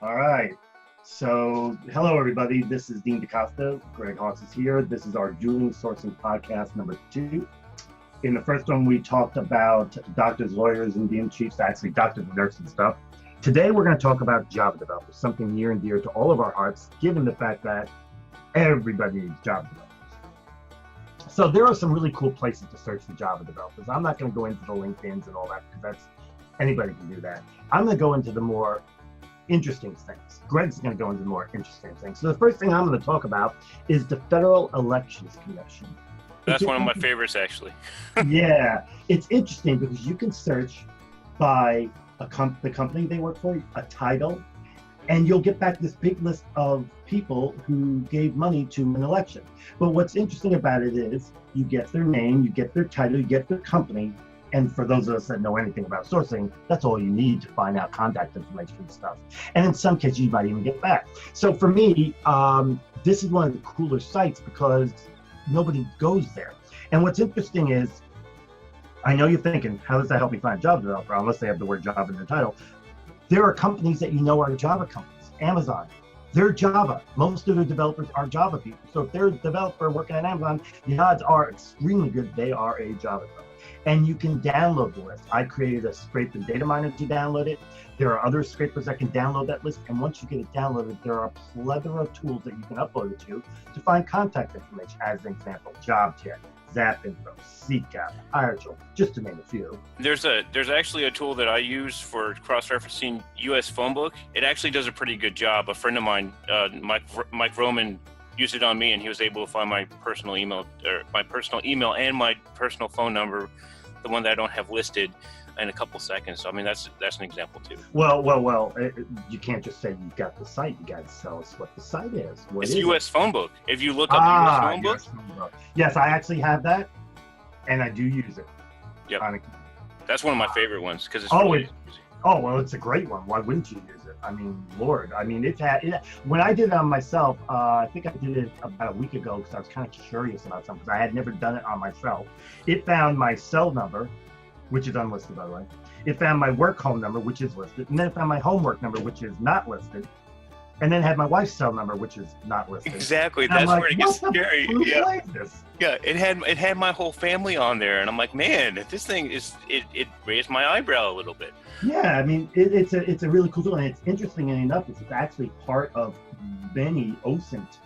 All right. So, hello, everybody. This is Dean Costa. Greg Hawks is here. This is our Dueling Sourcing podcast number 2. In the first one, we talked about doctors, lawyers, and DM chiefs, actually doctors and nurses and stuff. Today, we're going to talk about Java developers, something near and dear to all of our hearts, given the fact that everybody needs Java developers. So there are some really cool places to search for Java developers. I'm not going to go into the LinkedIns and all that, because anybody can do that. I'm going to go into the more interesting things. Greg's going to go into the more interesting things. So the first thing I'm going to talk about is the Federal Elections Commission. That's one of my favorites, actually. Yeah, it's interesting because you can search by the company they work for, a title, and you'll get back this big list of people who gave money to an election. But what's interesting about it is you get their name, you get their title, you get their company. And for those of us that know anything about sourcing, that's all you need to find out contact information and stuff. And in some cases, you might even get back. So for me, this is one of the cooler sites because nobody goes there. And what's interesting is, I know you're thinking, how does that help me find a Java developer, unless they have the word Java in their title? There are companies that you know are Java companies. Amazon, they're Java. Most of their developers are Java people. So if they're a developer working at Amazon, the odds are extremely good they are a Java developer. And you can download the list. I created a scrape in Dataminer to download it. There are other scrapers that can download that list. And once you get it downloaded, there are a plethora of tools that you can upload it to find contact information. As an example, Jobjet, Zapinfo, Seekout, Angellist, just to name a few. There's actually a tool that I use for cross-referencing USPhoneBook. It actually does a pretty good job. A friend of mine, Mike Vroman, used it on me, and he was able to find my personal email and my personal phone number, the one that I don't have listed, in a couple seconds. So I mean, that's an example too. Well, you can't just say you got the site. You got to tell us what the site is. It's USPhoneBook. If you look up USPhoneBook. Yes, I actually have that, and I do use it. Yep. That's one of my favorite ones because it's well, it's a great one. Why wouldn't you use it? I mean, Lord, I mean, when I did it on myself, I think I did it about a week ago because I was kind of curious about something, because I had never done it on myself. It found my cell number, which is unlisted, by the way. It found my work home number, which is listed. And then it found my homework number, which is not listed. And then it had my wife's cell number, which is not listed. Exactly. That's where it gets scary. Yeah, it had my whole family on there, and I'm like, man, this thing it raised my eyebrow a little bit. Yeah, I mean, it's a really cool tool, and it's interesting enough. It's actually part of many OSINT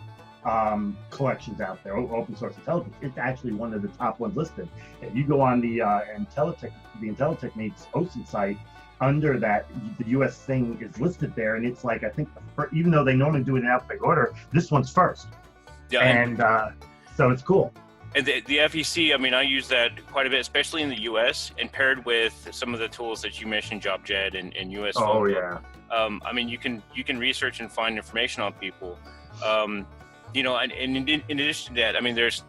collections out there, open source intelligence. It's actually one of the top ones listed. If you go on the Intelli-Technique's OSINT site, under that, the US thing is listed there, and it's like, I think, even though they normally do it in alphabetical order, this one's first. Yeah, and so it's cool. And the FEC, I mean, I use that quite a bit, especially in the US, and paired with some of the tools that you mentioned, Jobjet and USPhoneBook. Oh yeah. I mean, you can research and find information on people. You know, and in addition to that, I mean, there's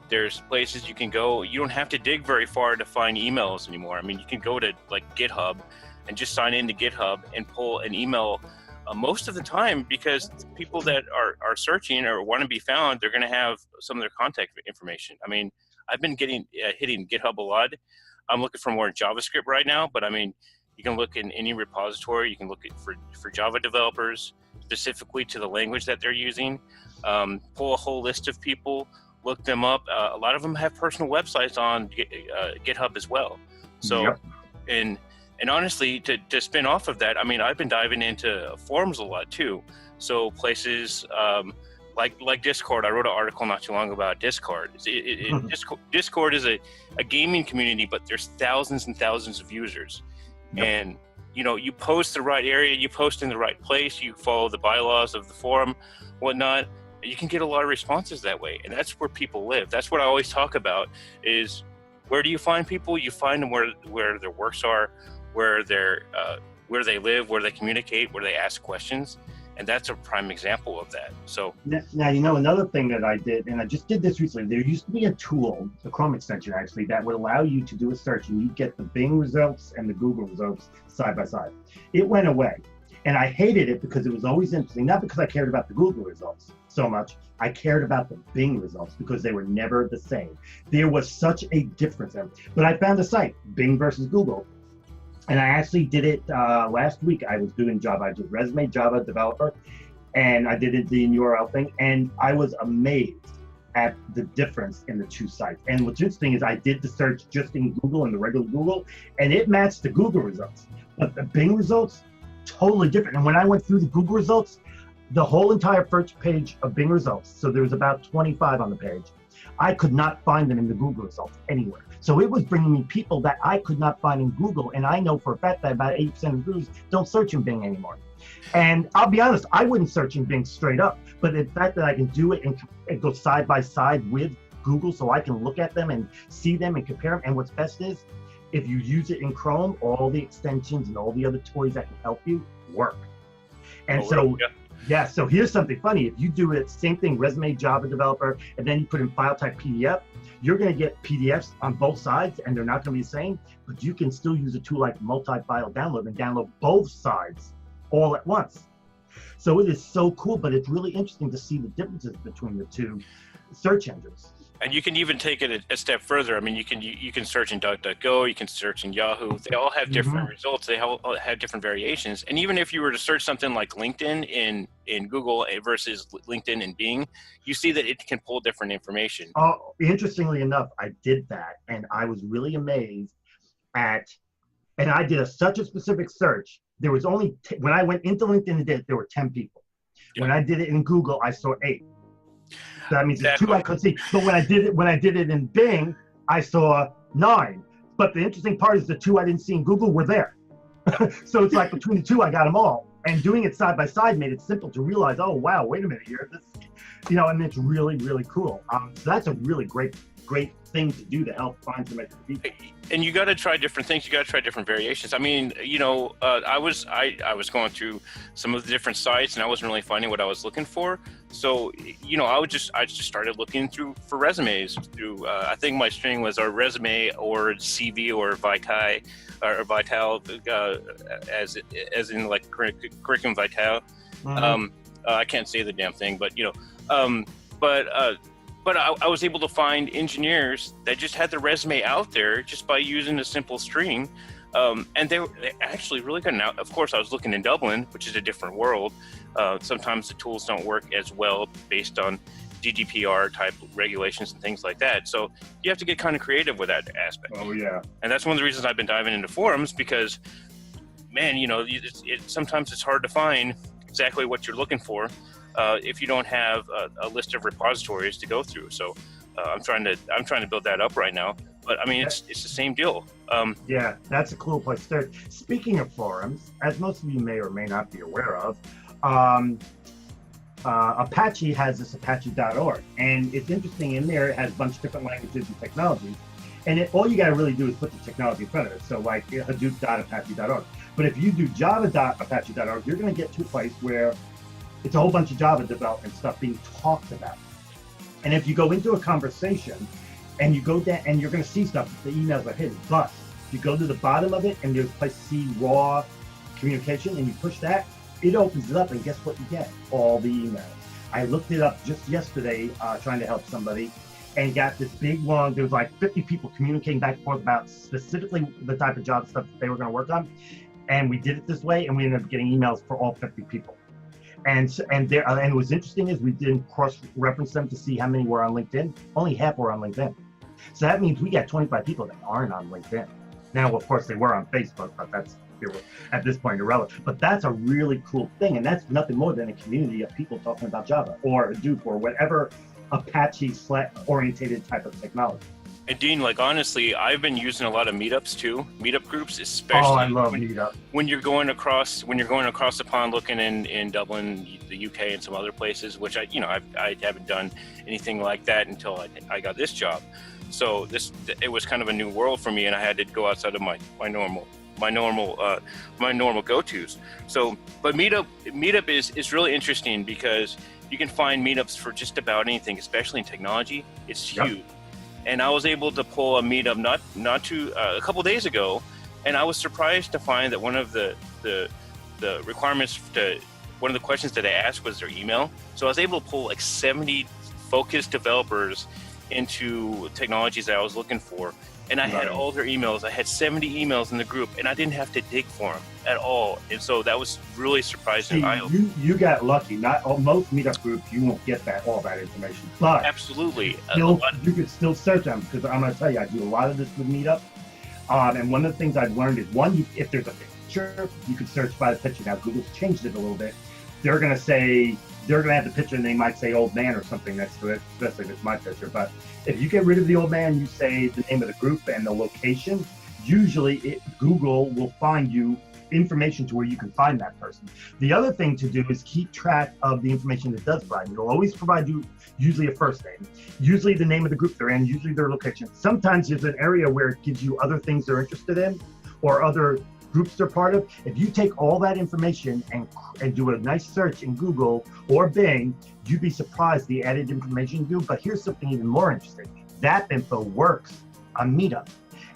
places you can go. You don't have to dig very far to find emails anymore. I mean, you can go to like GitHub and just sign into GitHub and pull an email most of the time, because people that are searching or want to be found, they're going to have some of their contact information. I mean, I've been hitting GitHub a lot. I'm looking for more JavaScript right now, but I mean, you can look in any repository. You can look for Java developers specifically to the language that they're using. Pull a whole list of people, look them up. A lot of them have personal websites on GitHub as well. So, yep. And honestly, to spin off of that, I mean, I've been diving into forums a lot too. So places like Discord. I wrote an article not too long ago about Discord. Discord is a gaming community, but there's thousands and thousands of users. Yep. And you know, you post the right area, you post in the right place, you follow the bylaws of the forum, whatnot. You can get a lot of responses that way, and that's where people live. That's what I always talk about: is where do you find people? You find them where their works are, where they live, where they communicate, where they ask questions, and that's a prime example of that. So now, you know, another thing that I did, and I just did this recently. There used to be a tool, a Chrome extension actually, that would allow you to do a search, and you get the Bing results and the Google results side by side. It went away. And I hated it because it was always interesting, not because I cared about the Google results so much. I cared about the Bing results because they were never the same. There was such a difference. But I found a site, Bing versus Google. And I actually did it last week. I was doing Java. I did resume, Java developer, and I did it the URL thing. And I was amazed at the difference in the two sites. And what's interesting is I did the search just in Google and the regular Google, and it matched the Google results. But the Bing results, totally different. And when I went through the Google results, the whole entire first page of Bing results, so there was about 25 on the page, I could not find them in the Google results anywhere. So it was bringing me people that I could not find in Google. And I know for a fact that about 80% of Googles don't search in Bing anymore. And I'll be honest, I wouldn't search in Bing straight up, but the fact that I can do it and go side by side with Google so I can look at them and see them and compare them. And what's best is, if you use it in Chrome, all the extensions and all the other toys that can help you work. And yeah, so here's something funny. If you do it, same thing, resume, Java developer, and then you put in file type PDF, you're going to get PDFs on both sides, and they're not going to be the same, but you can still use a tool like multi-file download and download both sides all at once. So it is so cool, but it's really interesting to see the differences between the two search engines. And you can even take it a step further. I mean, you can search in Duckduckgo, you can search in Yahoo. They all have different results. They all have different variations. And even if you were to search something like LinkedIn in Google versus LinkedIn in Bing, you see that it can pull different information. Oh, interestingly enough, I did that, and I was really amazed at, and I did such a specific search. There was only, when I went into LinkedIn and did it, there were 10 people. Yeah. When I did it in Google, I saw 8. So that means there's 2 I couldn't see. But when I did it in Bing, I saw 9. But the interesting part is the 2 I didn't see in Google were there. So it's like between the 2, I got them all. And doing it side by side made it simple to realize, oh wow, wait a minute here, this, and it's really, really cool. So that's a really great thing to do to help find some extra people. And you got to try different things. You got to try different variations. I mean, I was going through some of the different sites, and I wasn't really finding what I was looking for. So, I just started looking for resumes through. I think my string was a resume or CV or Vital, as in like curriculum Vital. I can't say the damn thing, but But I was able to find engineers that just had their resume out there just by using a simple string. And they're actually really good. Now, of course, I was looking in Dublin, which is a different world. Sometimes the tools don't work as well based on GDPR type regulations and things like that. So you have to get kind of creative with that aspect. Oh, yeah. And that's one of the reasons I've been diving into forums, because, man, sometimes it's hard to find exactly what you're looking for. If you don't have a list of repositories to go through. So I'm trying to build that up right now. But I mean, it's the same deal. Yeah, that's a cool place to start. Speaking of forums, as most of you may or may not be aware of, Apache has this Apache.org, and it's interesting. In there, it has a bunch of different languages and technologies, and all you got to really do is put the technology in front of it. So like Hadoop.apache.org. But if you do Java.apache.org, you're going to get to a place where it's a whole bunch of Java development stuff being talked about. And if you go into a conversation and you go down and you're going to see stuff, the emails are hidden. But if you go to the bottom of it and there's a place to see raw communication and you push that, it opens it up, and guess what you get? All the emails. I looked it up just yesterday trying to help somebody, and got this big long, there was like 50 people communicating back and forth about specifically the type of Java stuff that they were going to work on. And we did it this way, and we ended up getting emails for all 50 people. And it was interesting is we didn't cross-reference them to see how many were on LinkedIn. Only half were on LinkedIn. So that means we got 25 people that aren't on LinkedIn. Now, of course, they were on Facebook, but that's at this point irrelevant. But that's a really cool thing, and that's nothing more than a community of people talking about Java or Hadoop or whatever Apache/orientated type of technology. And Dean, like honestly, I've been using a lot of meetups too, Meetup Groups, especially. Oh, I love Meetup. When you're going across the pond, looking in Dublin, the UK, and some other places, which I haven't done anything like that until I got this job. So it was kind of a new world for me, and I had to go outside of my normal go-tos. So, but Meetup is really interesting because you can find meetups for just about anything, especially in technology. It's huge. Yep. And I was able to pull a meetup a couple days ago, and I was surprised to find that one of the requirements one of the questions that I asked was their email. So I was able to pull like 70 focused developers into technologies that I was looking for, and I had all their emails. I had 70 emails in the group, and I didn't have to dig for them at all. And so that was really surprising. You got lucky. Most meetup groups, you won't get all that information. But absolutely, you could still search them, because I'm going to tell you, I do a lot of this with Meetup. And one of the things I've learned is, one, if there's a picture, you can search by the picture. Now, Google's changed it a little bit. They're going to have the picture, and they might say old man or something next to it, especially if it's my picture. But if you get rid of the old man, you say the name of the group and the location, usually Google will find you information to where you can find that person. The other thing to do is keep track of the information it does provide. It'll always provide you usually a first name, usually the name of the group they're in, usually their location. Sometimes there's an area where it gives you other things they're interested in or other groups they're part of. If you take all that information and do a nice search in Google or Bing, you'd be surprised the added information you do. But here's something even more interesting. Zapinfo works on Meetup.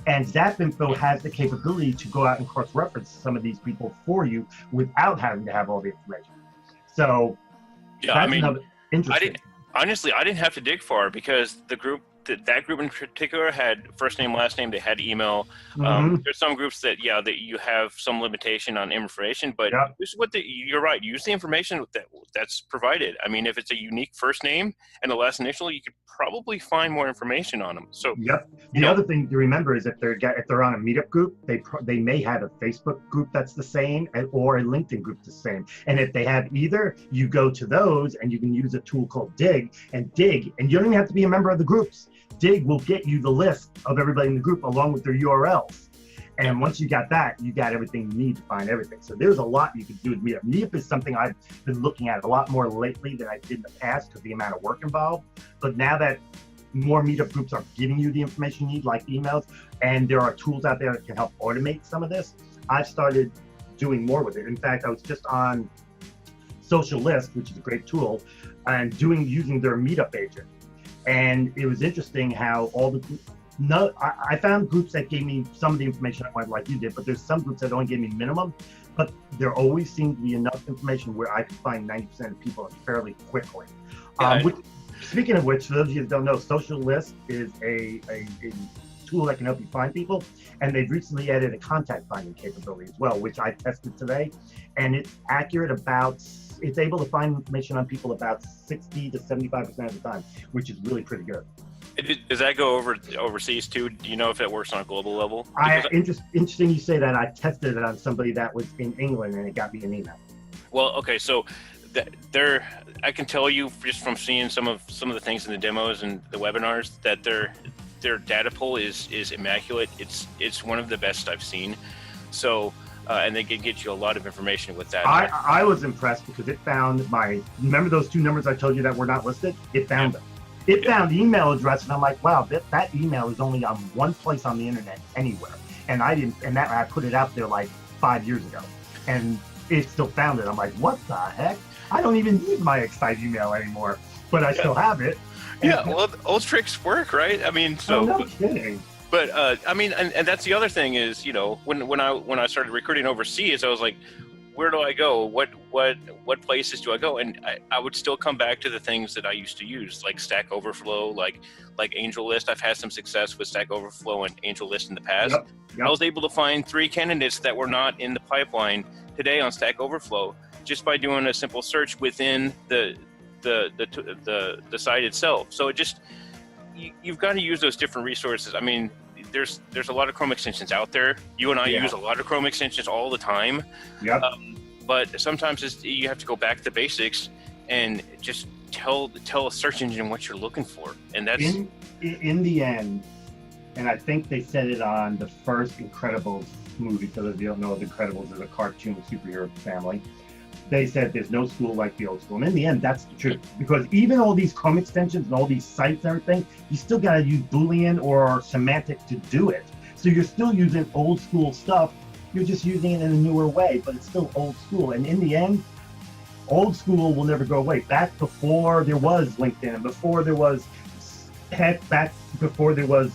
And Zapinfo has the capability to go out and cross-reference some of these people for you without having to have all the information. So yeah, I mean, interesting. I didn't have to dig far, because the group, that group in particular, had first name, last name, they had email. There's some groups that you have some limitation on information, but this is you're right, use the information that's provided. I mean, if it's a unique first name and the last initial, you could probably find more information on them. So the other thing to remember is if they're on a Meetup group, they may have a Facebook group that's the same, or a LinkedIn group the same. And if they have either, you go to those and you can use a tool called Dig, and you don't even have to be a member of the groups. Dig will get you the list of everybody in the group along with their URLs. And once you got that, you got everything you need to find everything. So there's a lot you can do with Meetup. Meetup is something I've been looking at a lot more lately than I did in the past, because the amount of work involved. But now that more Meetup groups are giving you the information you need, like emails, and there are tools out there that can help automate some of this, I've started doing more with it. In fact, I was just on Social List, which is a great tool, and using their Meetup agent. And it was interesting how I found groups that gave me some of the information I wanted, like you did, but there's some groups that only gave me minimum, but there always seemed to be enough information where I could find 90% of people fairly quickly. Speaking of which, for those of you that don't know, Social List is a tool that can help you find people, and they've recently added a contact finding capability as well, which I tested today, and it's accurate it's able to find information on people about 60 to 75% of the time, which is really pretty good. Does that go overseas too? Do you know if it works on a global level? Interesting you say that. I tested it on somebody that was in England, and it got me an email. Well, okay, so I can tell you just from seeing some of the things in the demos and the webinars that their data pull is immaculate. It's one of the best I've seen. So. And they can get you a lot of information with that. I was impressed because it found remember those two numbers I told you that were not listed? It found them. It found the email address, and I'm like, wow, that email is only on one place on the internet anywhere. And I put it out there like 5 years ago, and it still found it. I'm like, what the heck? I don't even use my Excite email anymore, but I still have it. Well, old tricks work, right? I mean, so. No kidding. But I mean, and that's the other thing is, when I started recruiting overseas, I was like, where do I go? What places do I go? And I would still come back to the things that I used to use, like Stack Overflow, like Angellist. I've had some success with Stack Overflow and Angellist in the past. Yep. I was able to find 3 candidates that were not in the pipeline today on Stack Overflow just by doing a simple search within the site itself. So you've got to use those different resources. I mean, there's a lot of Chrome extensions out there. You and I use a lot of Chrome extensions all the time. Yep. But sometimes you have to go back to the basics and just tell a search engine what you're looking for. And that's in the end. And I think they said it on the first Incredibles movie. For those of you who don't know, the Incredibles is a cartoon superhero family. They said there's no school like the old school. And in the end, that's the truth. Because even all these Chrome extensions and all these sites and everything, you still got to use Boolean or semantic to do it. So you're still using old school stuff. You're just using it in a newer way, but it's still old school. And in the end, old school will never go away. Back before there was LinkedIn, and before there was, before there was,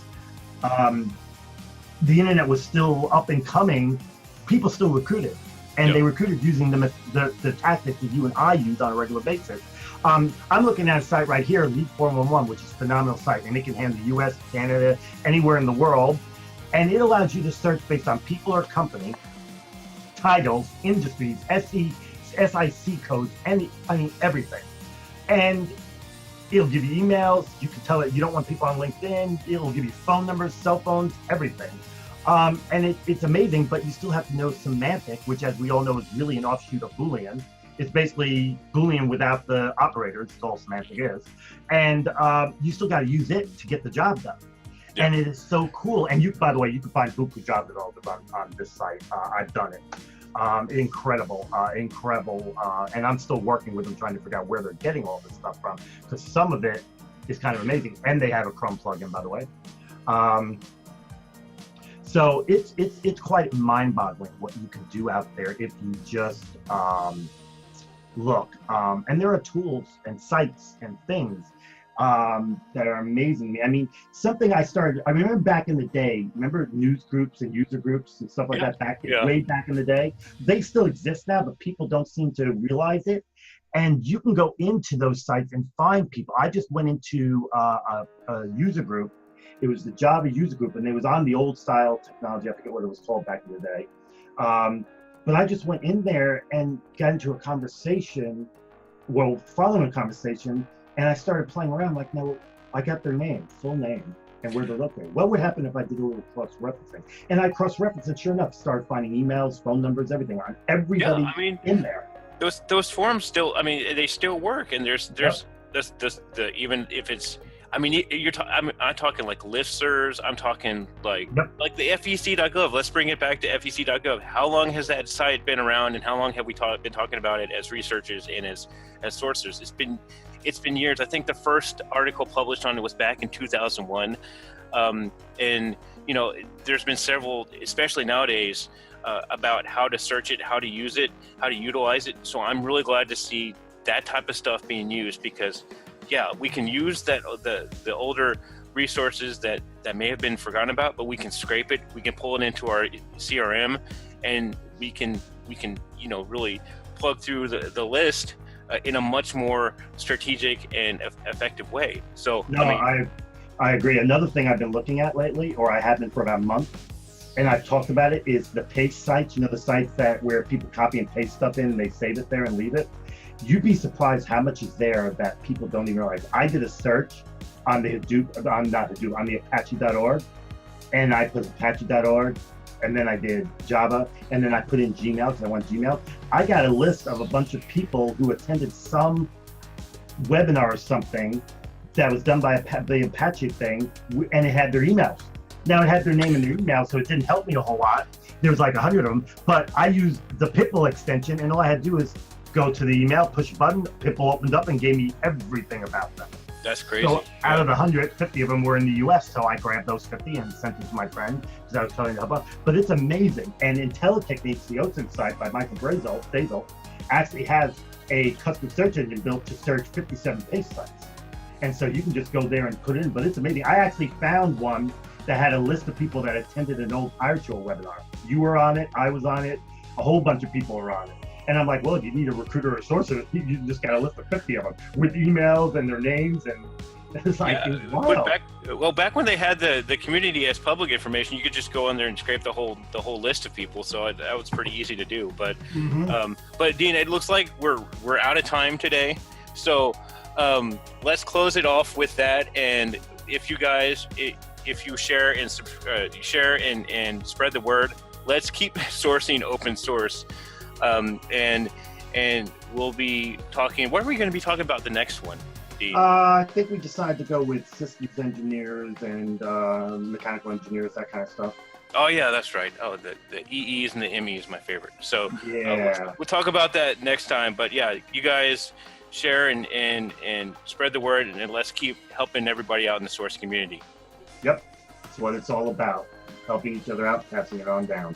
the internet was still up and coming, people still recruited. And they recruited using the tactics that you and I use on a regular basis. I'm looking at a site right here, Lead 411, which is a phenomenal site, and it can handle the US, Canada, anywhere in the world. And it allows you to search based on people or company, titles, industries, SIC codes, everything. And it'll give you emails. You can tell it you don't want people on LinkedIn. It'll give you phone numbers, cell phones, everything. And it's amazing, but you still have to know semantic, which, as we all know, is really an offshoot of Boolean. It's basically Boolean without the operators. It's all semantic is. And you still got to use it to get the job done. Yeah. And it is so cool. And you, by the way, you can find Buku job developers on this site. I've done it. Incredible. And I'm still working with them, trying to figure out where they're getting all this stuff from, because some of it is kind of amazing. And they have a Chrome plugin, by the way. So it's quite mind-boggling what you can do out there if you just look. And there are tools and sites and things that are amazing. I mean, something I remember back in the day, remember news groups and user groups and stuff like that way back in the day? They still exist now, but people don't seem to realize it. And you can go into those sites and find people. I just went into a user group. It was the Java user group, and it was on the old style technology. I forget what it was called back in the day. But I just went in there and got into a conversation, following a conversation, and I started playing around like, no, I got their name, full name, and where they're located. What would happen if I did a little cross-referencing? And I cross-referenced, and sure enough, started finding emails, phone numbers, everything on everybody in there. Those forums still, they still work, and there's even if it's, I'm talking like listservs. I'm talking like the FEC.gov. Let's bring it back to FEC.gov. How long has that site been around, and how long have we been talking about it as researchers and as sourcers? It's been years. I think the first article published on it was back in 2001, and there's been several, especially nowadays, about how to search it, how to use it, how to utilize it. So I'm really glad to see that type of stuff being used, because we can use that the older resources that may have been forgotten about, but we can scrape it, we can pull it into our CRM, and we can really plug through the list in a much more strategic and effective way. So I agree. Another thing I've been looking at lately, or I have been for about a month, and I've talked about it, is the paste sites. The sites where people copy and paste stuff in and they save it there and leave it. You'd be surprised how much is there that people don't even realize. I did a search on the on the Apache.org, and I put Apache.org, and then I did Java, and then I put in Gmail because I want Gmail. I got a list of a bunch of people who attended some webinar or something that was done by the Apache thing, and it had their emails. Now, it had their name in their email, so it didn't help me a whole lot. There was like 100 of them, but I used the Pitbull extension, and all I had to do is go to the email, push a button, Pitbull opened up and gave me everything about them. That's crazy. So out of the 100, 50 of them were in the US, so I grabbed those 50 and sent them to my friend because I was telling them about. But it's amazing. And IntelliTechniques, the OSINT site by Michael Bazzell, actually has a custom search engine built to search 57 paste sites. And so you can just go there and put it in, but it's amazing. I actually found one that had a list of people that attended an old PireShow webinar. You were on it, I was on it, a whole bunch of people were on it. And I'm like, well, if you need a recruiter or a sourcer, you just got a list of 50 of them with emails and their names, and it's like, wow. Back when they had the community as public information, you could just go in there and scrape the whole list of people. So that was pretty easy to do. But but Dean, it looks like we're out of time today. So let's close it off with that. And if you guys, if you share and spread the word, let's keep sourcing open source. And we'll be talking. What are we going to be talking about the next one, Dean? I think we decided to go with systems engineers and mechanical engineers, that kind of stuff. Oh yeah, that's right. Oh, the EEs and the MEs, my favorite. So we'll talk about that next time. But yeah, you guys share and spread the word, and let's keep helping everybody out in the source community. Yep, that's what it's all about. Helping each other out, passing it on down.